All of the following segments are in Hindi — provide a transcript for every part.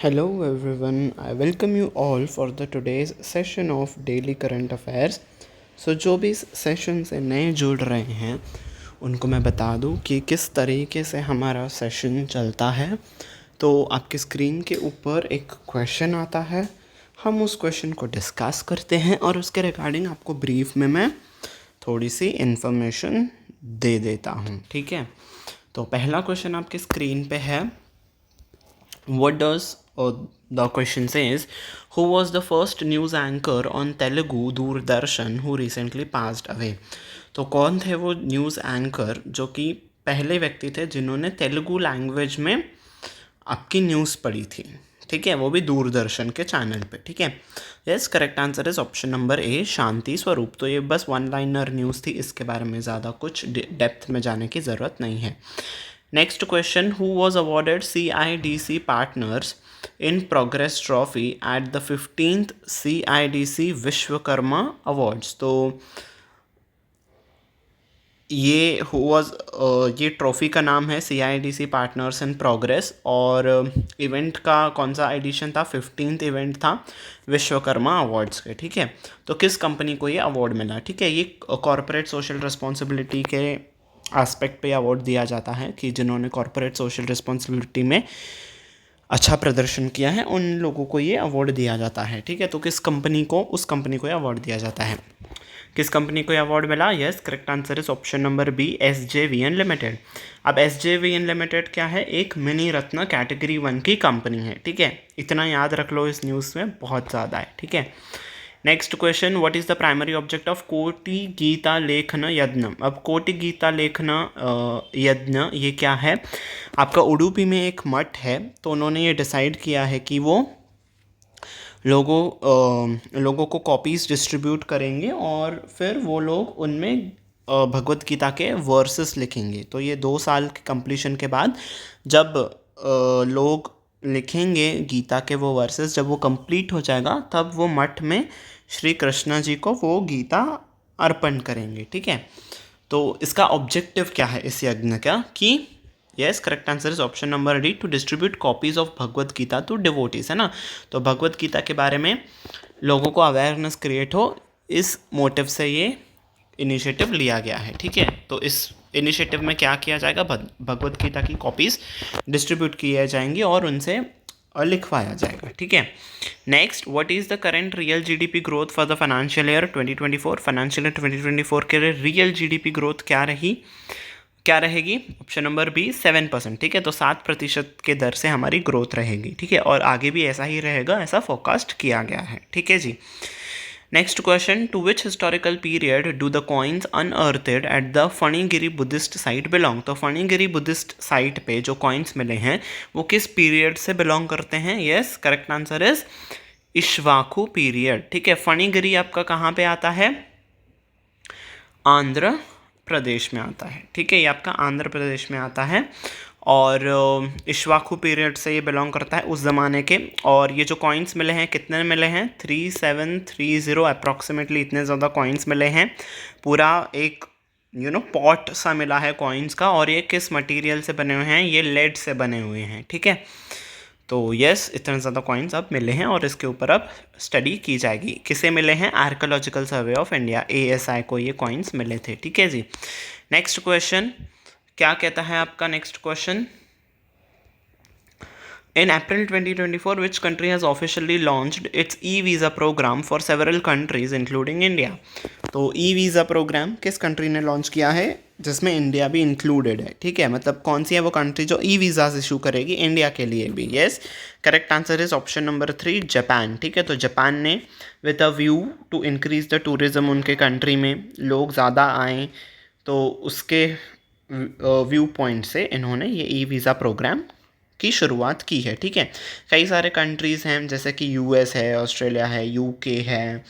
Hello everyone, I welcome you all for the today's session of Daily Current Affairs. जो भी इस सेशन से नए जुड़ रहे हैं उनको मैं बता दूं कि किस तरीके से हमारा सेशन चलता है। तो आपकी स्क्रीन के ऊपर एक क्वेश्चन आता है, हम उस क्वेश्चन को डिस्कस करते हैं और उसके रिगार्डिंग आपको ब्रीफ में मैं थोड़ी सी इन्फॉर्मेशन दे देता हूँ। ठीक है, तो पहला क्वेश्चन आपकी स्क्रीन पे है, what does the question says, who was the first news anchor on Telugu Doordarshan who recently passed away? तो कौन थे वो न्यूज़ एंकर जो कि पहले व्यक्ति थे जिन्होंने तेलुगु लैंग्वेज में आपकी न्यूज़ पढ़ी थी। ठीक है, वो भी दूरदर्शन के चैनल पे। ठीक है, yes, correct answer is option number A, Shanti Swarup. तो ये बस वन लाइनर न्यूज़ थी, इसके बारे में ज़्यादा कुछ डेप्थ में जाने की ज़रूरत नहीं है। Next question, who was awarded CIDC Partners in Progress Trophy at the 15th CIDC Vishwakarma awards? तो ये ट्रॉफ़ी का नाम है CIDC पार्टनर्स इन प्रोग्रेस, और इवेंट का कौन सा एडिशन था? 15th इवेंट था विश्वकर्मा अवार्ड्स के। ठीक है, तो किस कंपनी को ये अवार्ड मिला? ठीक है, ये कॉर्पोरेट सोशल रिस्पॉन्सिबिलिटी के एस्पेक्ट पे अवार्ड दिया जाता है कि जिन्होंने कॉर्पोरेट सोशल रिस्पॉन्सिबिलिटी में अच्छा प्रदर्शन किया है उन लोगों को ये अवार्ड दिया जाता है। ठीक है, तो किस कंपनी को, उस कंपनी को ये अवार्ड दिया जाता है। किस कंपनी को ये अवार्ड मिला? Yes, correct answer is option number B, SJVN limited. अब SJVN लिमिटेड क्या है? एक मिनी रत्न कैटेगरी 1 की कंपनी है। ठीक है, इतना याद रख लो, इस न्यूज़ में बहुत ज़्यादा है। ठीक है, next question, what is the primary object of कोटि गीता लेखन यज्ञ? अब कोटि गीता लेखन यज्ञ ये क्या है? आपका उडुपी में एक मठ है, तो उन्होंने ये डिसाइड किया है कि वो लोगों को कॉपीज़ डिस्ट्रीब्यूट करेंगे और फिर वो लोग उनमें भगवत गीता के वर्सेस लिखेंगे। तो ये 2 साल के कंप्लीशन के बाद जब लोग लिखेंगे गीता के वो वर्सेस, जब वो कंप्लीट हो जाएगा तब वो मठ में श्री कृष्ण जी को वो गीता अर्पण करेंगे। ठीक है, तो इसका ऑब्जेक्टिव क्या है इस यज्ञ का? कि yes, correct answer is option number D, to distribute copies of Bhagavad Gita to devotees, है ना। तो भगवत गीता के बारे में लोगों को अवेयरनेस क्रिएट हो, इस मोटिव से ये इनिशिएटिव लिया गया है। ठीक है, तो इस इनिशिएटिव में क्या किया जाएगा? भगवत गीता की कॉपीज़ डिस्ट्रीब्यूट किए जाएंगी और उनसे लिखवाया जाएगा। ठीक है, next, what is the current real GDP growth for the financial year 2024? Financial year 2024 के लिए रियल जीडीपी ग्रोथ क्या रहेगी? Option number B, 7%। ठीक है, तो 7% के दर से हमारी ग्रोथ रहेगी। ठीक है, और आगे भी ऐसा ही रहेगा, ऐसा फोरकास्ट किया गया है। ठीक है जी। Next question, to which historical period do the coins unearthed at the Phanigiri Buddhist site belong? तो फणिगिरी बुद्धिस्ट साइट पे जो कॉइन्स मिले हैं वो किस पीरियड से बिलोंग करते हैं? Yes, correct answer is Ikshvaku period. ठीक है, फणिगिरी आपका कहाँ पे आता है? आंध्र प्रदेश में आता है। ठीक है, ये आपका आंध्र प्रदेश में आता है और इक्ष्वाकु पीरियड से ये बिलोंग करता है उस ज़माने के। और ये जो कॉइन्स मिले हैं, कितने मिले हैं? 3730 अप्रॉक्सीमेटली, इतने ज़्यादा कॉइन्स मिले हैं। पूरा एक पॉट सा मिला है कॉइन्स का। और ये किस मटेरियल से बने हुए हैं? ये लेड से बने हुए हैं। ठीक है, तो यस, इतने ज़्यादा कॉइन्स अब मिले हैं और इसके ऊपर अब स्टडी की जाएगी। किसे मिले हैं? Archaeological survey of India, ASI को ये कॉइन्स मिले थे। ठीक है जी। नेक्स्ट क्वेश्चन क्या कहता है आपका? Next question, in April 2024, which country has officially launched its e-visa program for several countries including India? तो e-visa program किस कंट्री ने लॉन्च किया है जिसमें इंडिया भी इंक्लूडेड है? ठीक है, मतलब कौन सी है वो कंट्री जो ई-वीज़ाज इशू करेगी इंडिया के लिए भी? Yes, correct answer is option number 3, Japan. ठीक है, तो जापान ने with a view to increase the tourism, उनके कंट्री में लोग ज़्यादा आएँ तो उसके व्यू पॉइंट से इन्होंने ये ई-वीज़ा प्रोग्राम की शुरुआत की है। ठीक है, कई सारे कंट्रीज़ हैं जैसे कि US है, ऑस्ट्रेलिया है, UK है,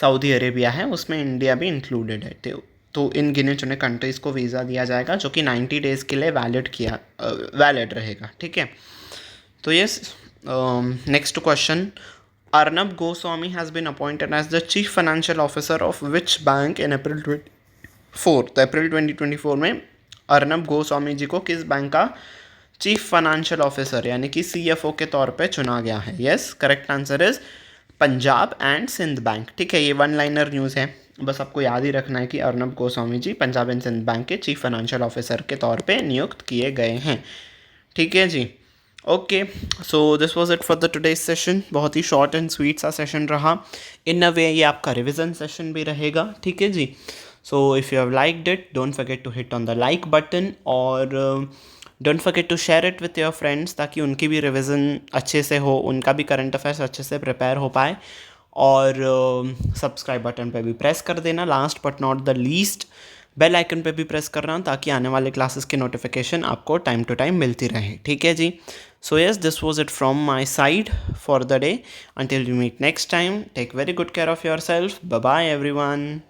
सऊदी अरेबिया है, उसमें इंडिया भी इंक्लूडेड है। तो इन गिने चुने कंट्रीज़ को वीज़ा दिया जाएगा जो कि 90 डेज़ के लिए वैलिड रहेगा। ठीक है, तो yes, next question, Arnab Goswami has been appointed as the chief financial officer of which bank in April 24? तो अप्रैल 2024 में अर्नब गोस्वामी जी को किस बैंक का चीफ फाइनेंशियल ऑफिसर यानी कि CFO के तौर पे चुना गया है। Yes, correct answer is Punjab and Sind bank. ठीक है, ये वन लाइनर न्यूज़ है, बस आपको याद ही रखना है कि अर्नब गोस्वामी जी पंजाब एंड सिंध बैंक के चीफ फाइनेंशियल ऑफिसर के तौर पे नियुक्त किए गए हैं। ठीक है जी। Okay, so this was it for the today's session. बहुत ही शॉर्ट एंड स्वीट सा सेशन रहा। इन अ वे ये आपका रिविजन सेशन भी रहेगा। ठीक है जी। So if you have liked it, don't forget to hit on the like button और don't forget to share it with your friends, ताकि उनकी भी रिविज़न अच्छे से हो, उनका भी करंट अफेयर्स अच्छे से प्रिपेयर हो पाए। और सब्सक्राइब बटन पे भी प्रेस कर देना। Last but not the least, bell icon पे भी प्रेस करना, ताकि आने वाले क्लासेस की नोटिफिकेशन आपको टाइम टू टाइम मिलती रहे। ठीक है जी। So yes, this was it from my side for the day. Until you meet next time, take very good care of your self. Bye bye everyone.